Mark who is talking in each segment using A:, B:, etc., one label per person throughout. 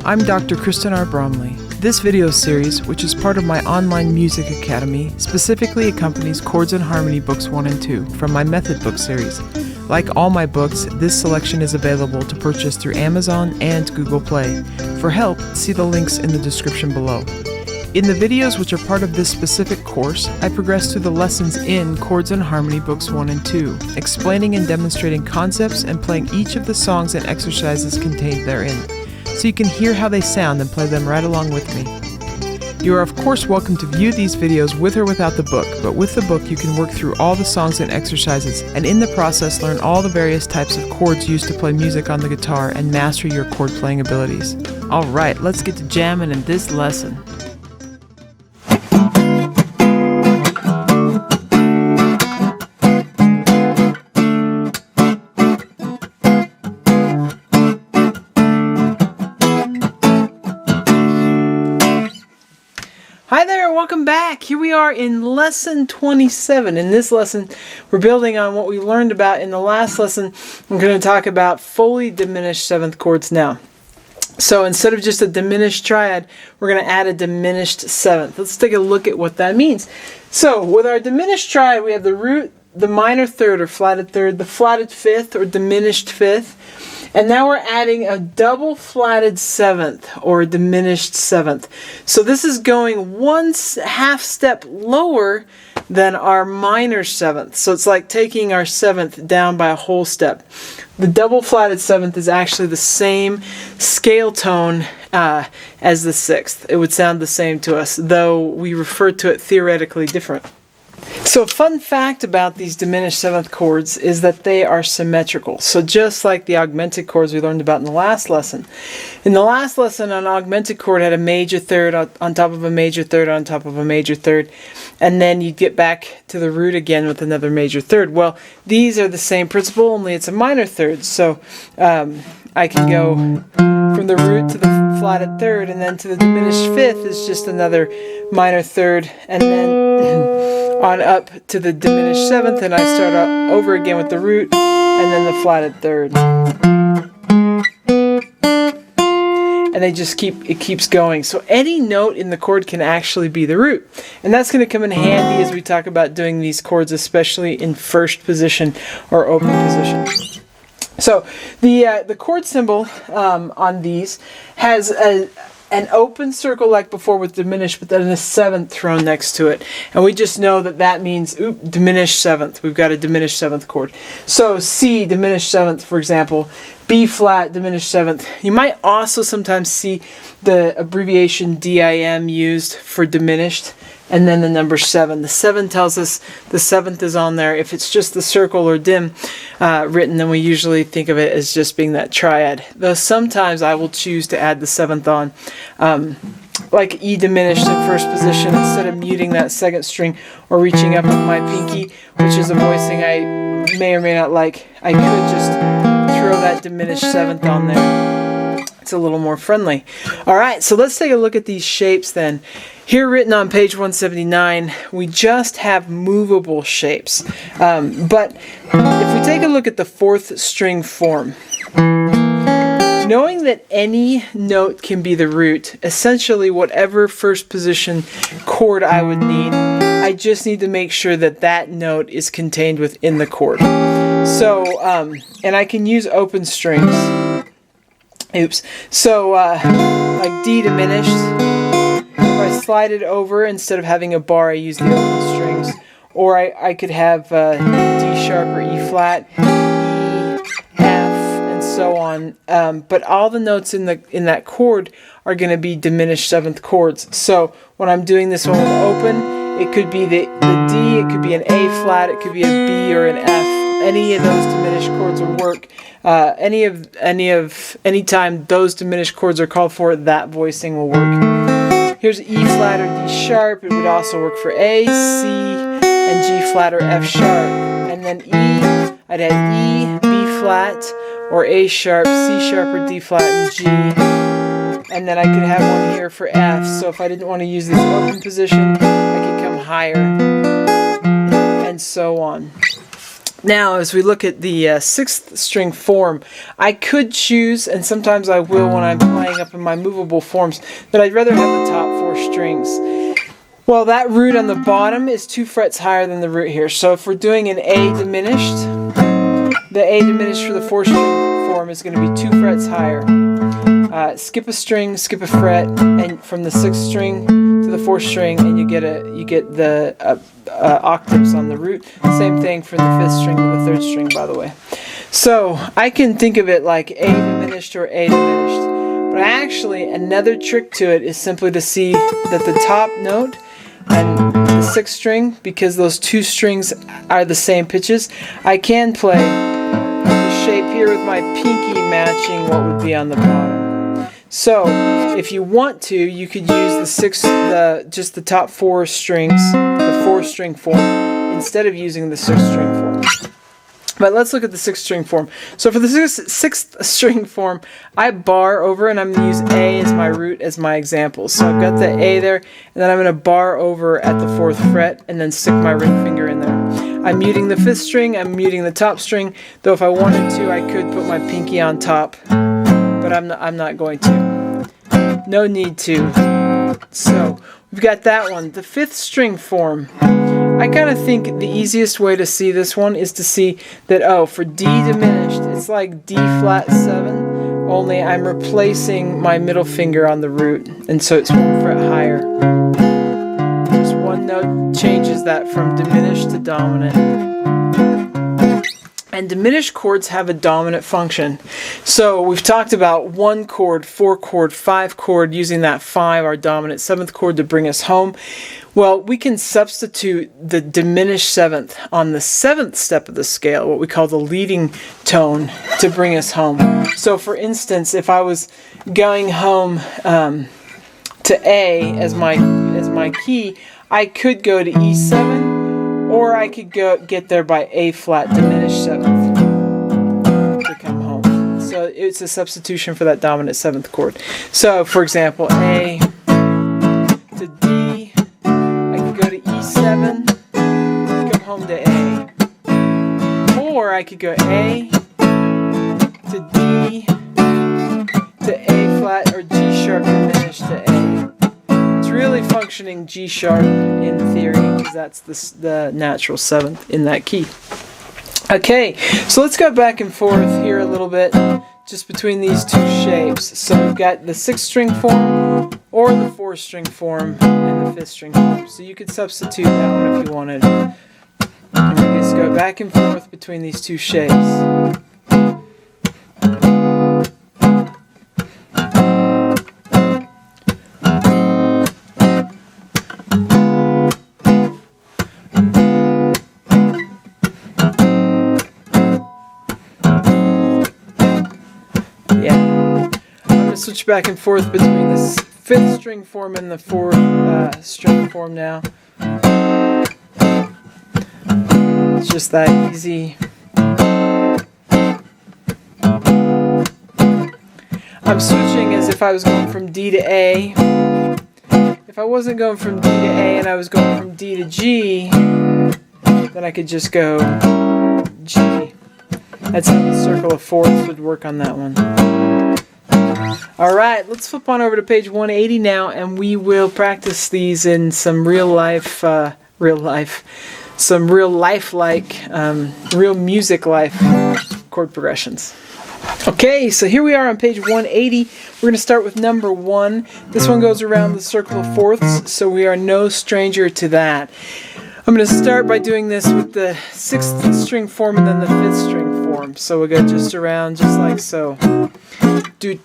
A: I'm Dr. Kristen R. Bromley. This video series, which is part of my online music academy, specifically accompanies Chords and Harmony Books 1 and 2 from my Method Book series. Like all my books, this selection is available to purchase through Amazon and Google Play. For help, see the links in the description below. In the videos which are part of this specific course, I progress through the lessons in Chords and Harmony Books 1 and 2, explaining and demonstrating concepts and playing each of the songs and exercises contained therein, so you can hear how they sound and play them right along with me. You are of course welcome to view these videos with or without the book, but with the book you can work through all the songs and exercises, and in the process learn all the various types of chords used to play music on the guitar and master your chord playing abilities. Alright, let's get to jamming in this lesson. Hi there, welcome back. Here we are in lesson 27. In this lesson, we're building on what we learned about in the last lesson. I'm going to talk about fully diminished seventh chords now. So instead of just a diminished triad, we're going to add a diminished seventh. Let's take a look at what that means. So with our diminished triad, we have the root, the minor third or flatted third, the flatted fifth or diminished fifth, and now we're adding a double flatted seventh or a diminished seventh. So this is going one half step lower than our minor seventh. So it's like taking our seventh down by a whole step. The double flatted seventh is actually the same scale tone as the sixth. It would sound the same to us, though we refer to it theoretically different. So a fun fact about these diminished seventh chords is that they are symmetrical. So just like the augmented chords we learned about in the last lesson. In the last lesson, an augmented chord had a major third on top of a major third on top of a major third, and then you'd get back to the root again with another major third. Well, these are the same principle, only it's a minor third. So I can go from the root to the flatted third, and then to the diminished fifth is just another minor third, and then on up to the diminished seventh, and I start over again with the root and then the flatted third. And it keeps going. So any note in the chord can actually be the root. And that's going to come in handy as we talk about doing these chords, especially in first position or open position. So the chord symbol on these has an open circle like before with diminished, but then a seventh thrown next to it. And we just know that that means diminished seventh. We've got a diminished seventh chord. So C, diminished seventh, for example. B flat, diminished seventh. You might also sometimes see the abbreviation DIM used for diminished, and then the number 7. The 7 tells us the seventh is on there. If it's just the circle or dim written, then we usually think of it as just being that triad. Though sometimes I will choose to add the seventh on, like E diminished in first position, instead of muting that second string or reaching up with my pinky, which is a voicing I may or may not like. I could just throw that diminished seventh on there. It's a little more friendly. Alright, so let's take a look at these shapes then. Here written on page 179, we just have movable shapes. But if we take a look at the fourth string form, knowing that any note can be the root, essentially whatever first position chord I would need, I just need to make sure that that note is contained within the chord. So, and I can use open strings. Oops. So, like D diminished, if I slide it over, instead of having a bar, I use the open strings. Or I could have D sharp or E flat, E, F, and so on. But all the notes in that chord are going to be diminished seventh chords. So when I'm doing this one with open, it could be the D, it could be an A flat, it could be a B or an F. Any of those diminished chords will work. Anytime those diminished chords are called for, that voicing will work. Here's E flat or D sharp. It would also work for A, C, and G flat or F sharp. And then E, I'd have E, B flat, or A sharp, C sharp, or D flat, and G. And then I could have one here for F. So if I didn't want to use this open position, I could come higher, and so on. Now, as we look at the sixth string form, I could choose, and sometimes I will when I'm playing up in my movable forms, that I'd rather have the top 4 strings. Well, that root on the bottom is 2 frets higher than the root here. So if we're doing an A diminished, the A diminished for the 4-string form is going to be 2 frets higher. Skip a string, skip a fret, and from the 6th string to the 4th string, and you get the octaves on the root. Same thing from the 5th string to the 3rd string, by the way. So I can think of it like A diminished or A diminished. But actually, another trick to it is simply to see that the top note and the 6th string, because those 2 strings are the same pitches, I can play the shape here with my pinky matching what would be on the bottom. So, if you want to, you could use just the top 4 strings, the 4-string form, instead of using the 6th-string form. But let's look at the 6th-string form. So for the 6th string form, I bar over, and I'm going to use A as my root as my example. So I've got the A there, and then I'm going to bar over at the 4th fret, and then stick my ring finger in there. I'm muting the 5th string, I'm muting the top string, though if I wanted to, I could put my pinky on top, but I'm not going to. No need to. So we've got that one. The 5th string form. I kind of think the easiest way to see this one is to see that, for D diminished, it's like D flat 7, only I'm replacing my middle finger on the root, and so it's 1 fret higher. Just one note changes that from diminished to dominant. And diminished chords have a dominant function. So we've talked about 1 chord, 4 chord, 5 chord, using that 5, our dominant 7th chord, to bring us home. Well, we can substitute the diminished 7th on the 7th step of the scale, what we call the leading tone, to bring us home. So for instance, if I was going home to A as my key, I could go to E7, or I could get there by A flat diminished 7th to come home. So it's a substitution for that dominant 7th chord. So for example, A to D, I could go to E7, come home to A. Or I could go A to D to A flat, or G sharp diminished to A. Really functioning G sharp in theory, because that's the natural 7th in that key. Okay, so let's go back and forth here a little bit, just between these 2 shapes. So we've got the 6th string form, or the 4th string form, and the 5th string form. So you could substitute that one if you wanted. And we just go back and forth between these 2 shapes. Switch back and forth between this 5th string form and the 4th string form now. It's just that easy. I'm switching as if I was going from D to A. If I wasn't going from D to A and I was going from D to G, then I could just go G. That's how the circle of 4ths would work on that one. Alright, let's flip on over to page 180 now, and we will practice these in some real music-like chord progressions. Okay, so here we are on page 180. We're going to start with number 1. This one goes around the circle of 4ths, so we are no stranger to that. I'm going to start by doing this with the 6th string form and then the 5th string form. So we'll go just around, just like so. Do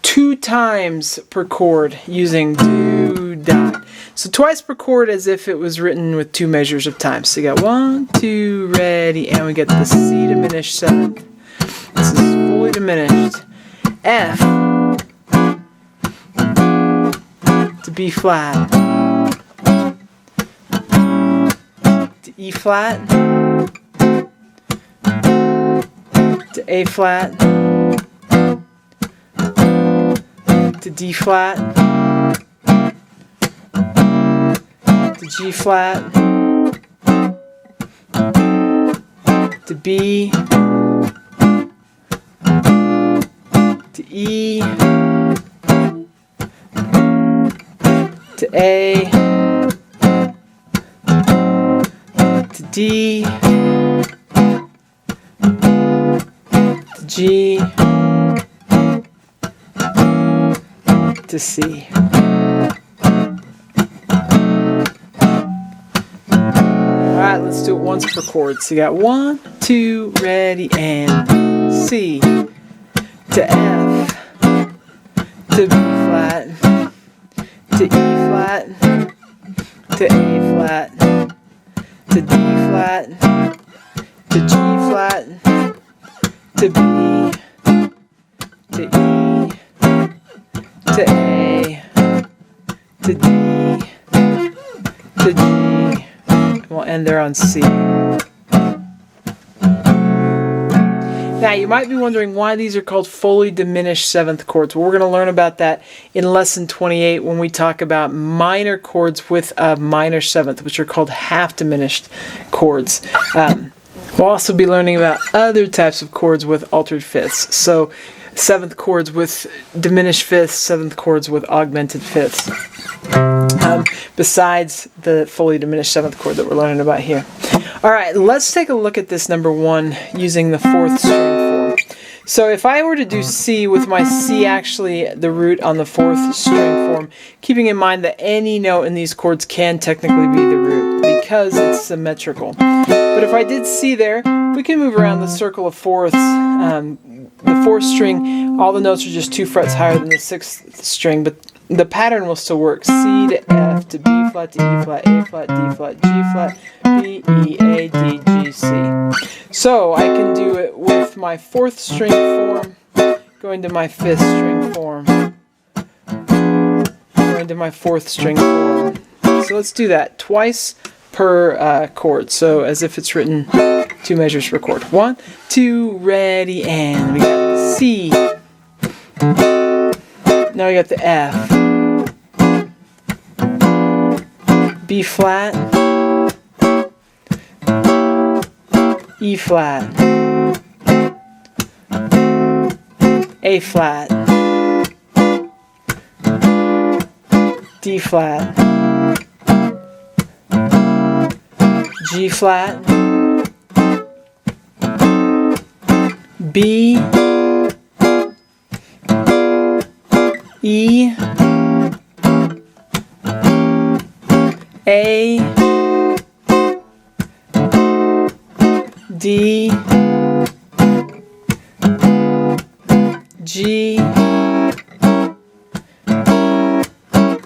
A: 2 times per chord using do dot. So twice per chord as if it was written with 2 measures of time. So you got 1, 2, ready, and we get the C diminished 7th. This is fully diminished. F to B flat to E flat to A flat to D flat to G flat to B, to E, to A, to D, to G, to C. Alright, let's do it once per chord. So you got 1, 2, ready, and C, to F, to B flat, to E flat, to A flat, to D flat, to G flat, to B, to E, to A, to D, to G, and we'll end there on C. Now, you might be wondering why these are called fully diminished seventh chords. Well, we're going to learn about that in lesson 28 when we talk about minor chords with a minor seventh, which are called half diminished chords. We'll also be learning about other types of chords with altered fifths. So, seventh chords with diminished fifths, seventh chords with augmented fifths. Besides the fully diminished seventh chord that we're learning about here. Alright, let's take a look at this number 1 using the 4th string form. So if I were to do C with my C actually the root on the 4th string form, keeping in mind that any note in these chords can technically be the root because it's symmetrical. But if I did C there, we can move around the circle of fourths. The 4th string, all the notes are just 2 frets higher than the 6th string, but the pattern will still work. C to F to B flat to E flat, A flat, D flat, G flat, B, E, A, D, G, C. So I can do it with my 4th string form, going to my 5th string form, going to my 4th string form. So let's do that twice per chord. So as if it's written 2 measures per chord. 1, 2, ready, and we got the C. Now we got the F, B flat, E flat, A flat, D flat, G flat, B, E, A, D, G, and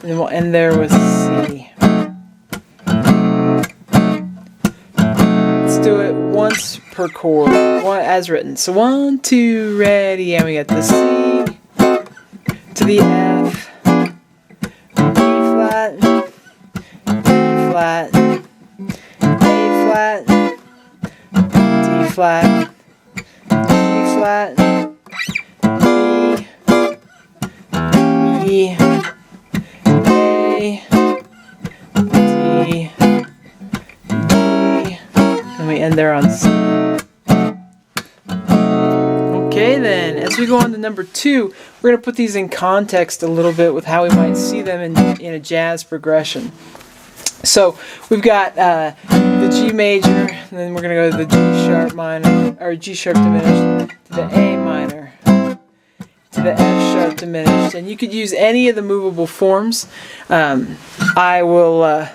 A: then we'll end there with C. Let's do it once per chord, as written. So 1, 2, ready, and we got the C to the F, B flat, E flat, A flat, D flat, G flat, B, E, A, D, G, and we end there on C. Okay then, as we go on to number 2, we're going to put these in context a little bit with how we might see them in a jazz progression. So we've got the G major, and then we're going to go to the G sharp minor, or G sharp diminished, to the A minor, to the F sharp diminished, and you could use any of the movable forms. I will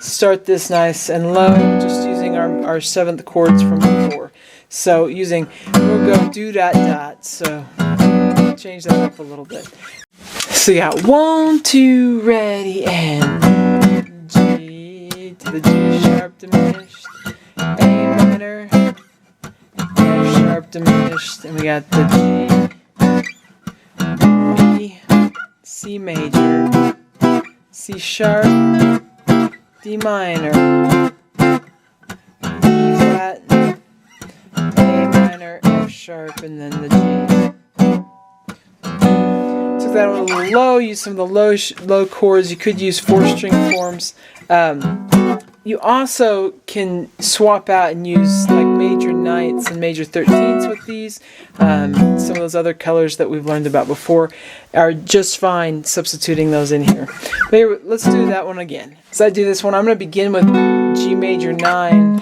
A: start this nice and low, just using our 7th chords from before. So we'll go do dot dot, so change that up a little bit. So you got 1, 2, ready, and G to the G sharp diminished, A minor, F sharp diminished, and we got the G, B, C major, C sharp, D minor, E flat, A minor, F sharp, and then the G. Took that one a little low, use some of the low chords. You could use 4-string forms. You also can swap out and use like major ninths and major 13ths with these. Some of those other colors that we've learned about before are just fine substituting those in here. But here, let's do that one again. As I do this one, I'm going to begin with G major 9.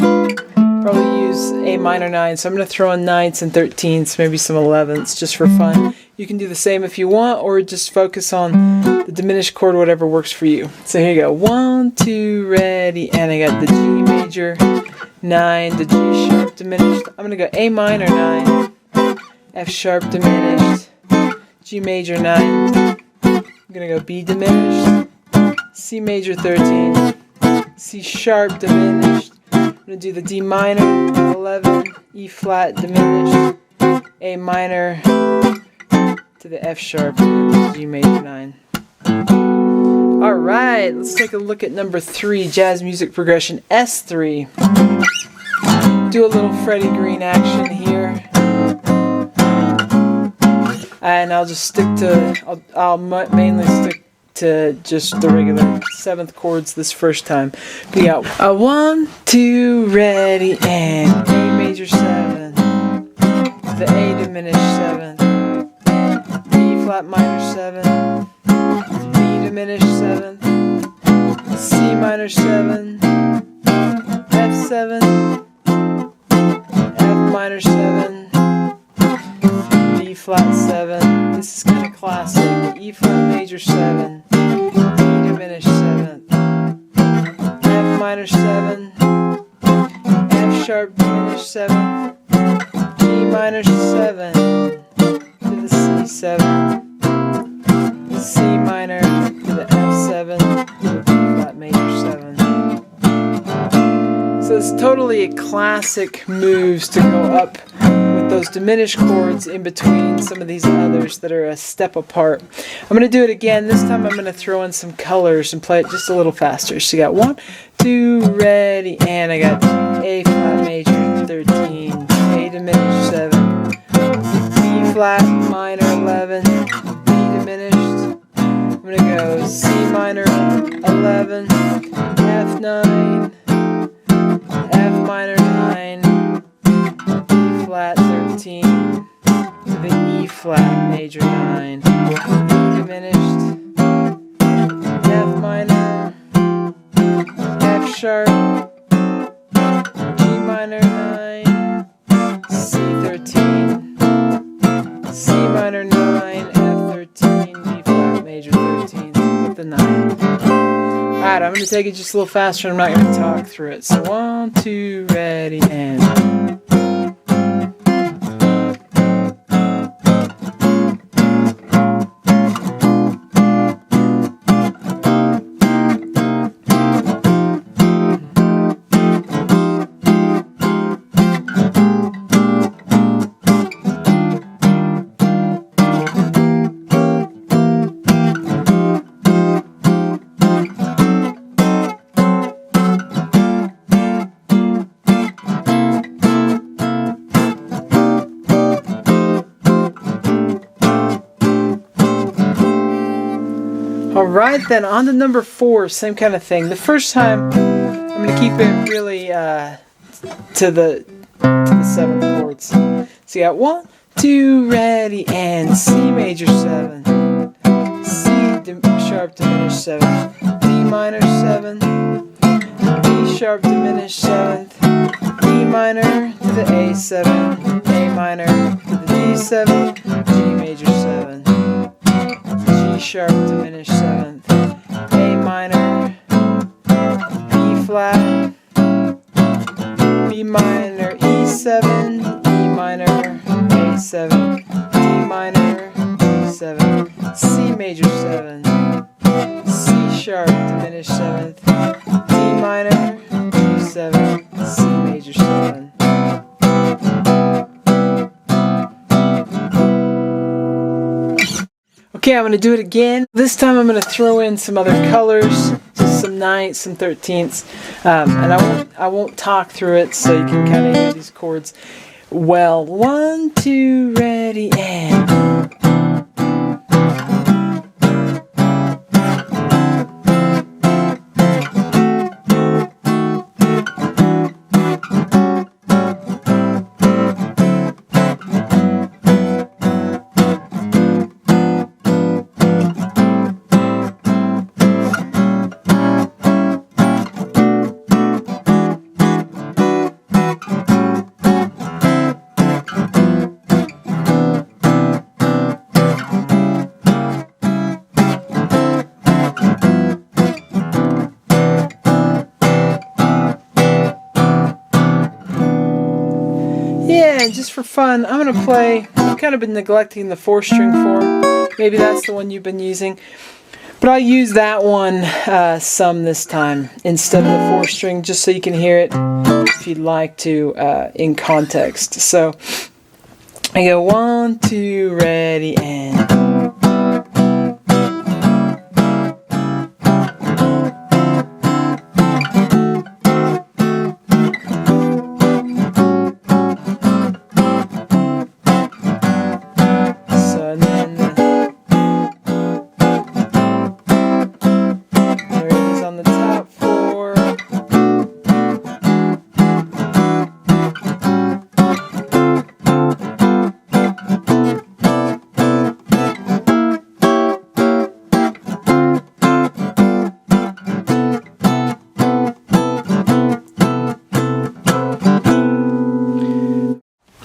A: Probably use A minor 9, so I'm going to throw in ninths and 13ths, maybe some 11ths, just for fun. You can do the same if you want, or just focus on the diminished chord, whatever works for you. So here you go. 1, 2, ready, and I got the G major 9, the G sharp diminished. I'm going to go A minor 9, F sharp diminished, G major 9. I'm going to go B diminished, C major 13, C sharp diminished. I'm going to do the D minor 11, E flat diminished, A minor to the F sharp, G major 9. Alright, let's take a look at number 3, jazz music progression S3. Do a little Freddie Green action here. And I'll just stick to, I'll mainly stick to just the regular 7th chords this first time. We got a 1, 2, ready, and A major 7, the A diminished 7, B flat minor 7, B diminished 7, C minor 7, F7, F minor 7, B flat 7. This is kind of classic. E flat major 7, E diminished 7, F minor 7, F sharp diminished 7, G minor 7 to the C7, C minor to the F7 to the B flat major 7. So it's totally a classic moves to go up with those diminished chords in between some of these others that are a step apart. I'm going to do it again. This time I'm going to throw in some colors and play it just a little faster. So you got 1, 2, ready, and I got A flat major 13, A diminished 7, B flat minor 11, B diminished. I'm going to go C minor 11, F9, F minor 9, E flat 13, the E flat major 9, E diminished, F minor, F sharp, G minor 9, C13, C minor 9, F13, B flat major 13 with the 9. Alright, I'm going to take it just a little faster. I'm not going to talk through it. So 1, 2, ready, and... Alright then, on to number 4, same kind of thing. The first time, I'm going to keep it really to the 7th chords. So you got 1, 2, ready, and C major 7, C sharp diminished 7, D minor 7, D sharp diminished 7th, E minor to the A7, A minor to the D7, G major 7, G sharp diminished 7th, A minor, B flat, B minor, E7, E minor, A7, D minor, E7, C major 7, C sharp diminished 7th, D minor, E7, C major 7. Okay, I'm going to do it again. This time I'm going to throw in some other colors, just some ninths, some 13ths, and I won't talk through it so you can kind of hear these chords well. 1, 2, ready, and... just for fun, I'm going to play, I've kind of been neglecting the 4-string form. Maybe that's the one you've been using. But I'll use that one some this time instead of the 4-string, just so you can hear it if you'd like to in context. So I go 1, 2, ready, and...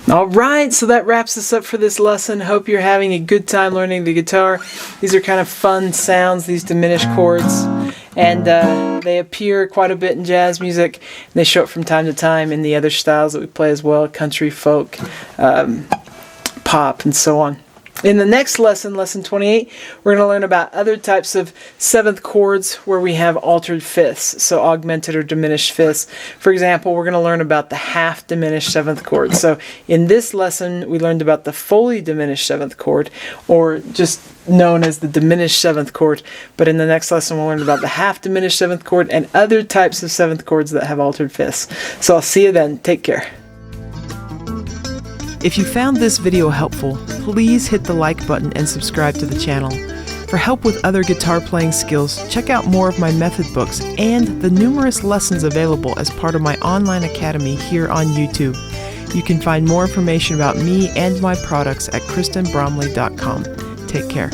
A: Alright, so that wraps us up for this lesson. Hope you're having a good time learning the guitar. These are kind of fun sounds, these diminished chords. And they appear quite a bit in jazz music. They show up from time to time in the other styles that we play as well, country, folk, pop, and so on. In the next lesson, lesson 28, we're going to learn about other types of 7th chords where we have altered fifths, so augmented or diminished fifths. For example, we're going to learn about the half diminished 7th chord. So in this lesson, we learned about the fully diminished 7th chord, or just known as the diminished 7th chord. But in the next lesson, we'll learn about the half diminished 7th chord and other types of 7th chords that have altered fifths. So I'll see you then. Take care. If you found this video helpful, please hit the like button and subscribe to the channel. For help with other guitar playing skills, check out more of my method books and the numerous lessons available as part of my online academy here on YouTube. You can find more information about me and my products at kristenbromley.com. Take care.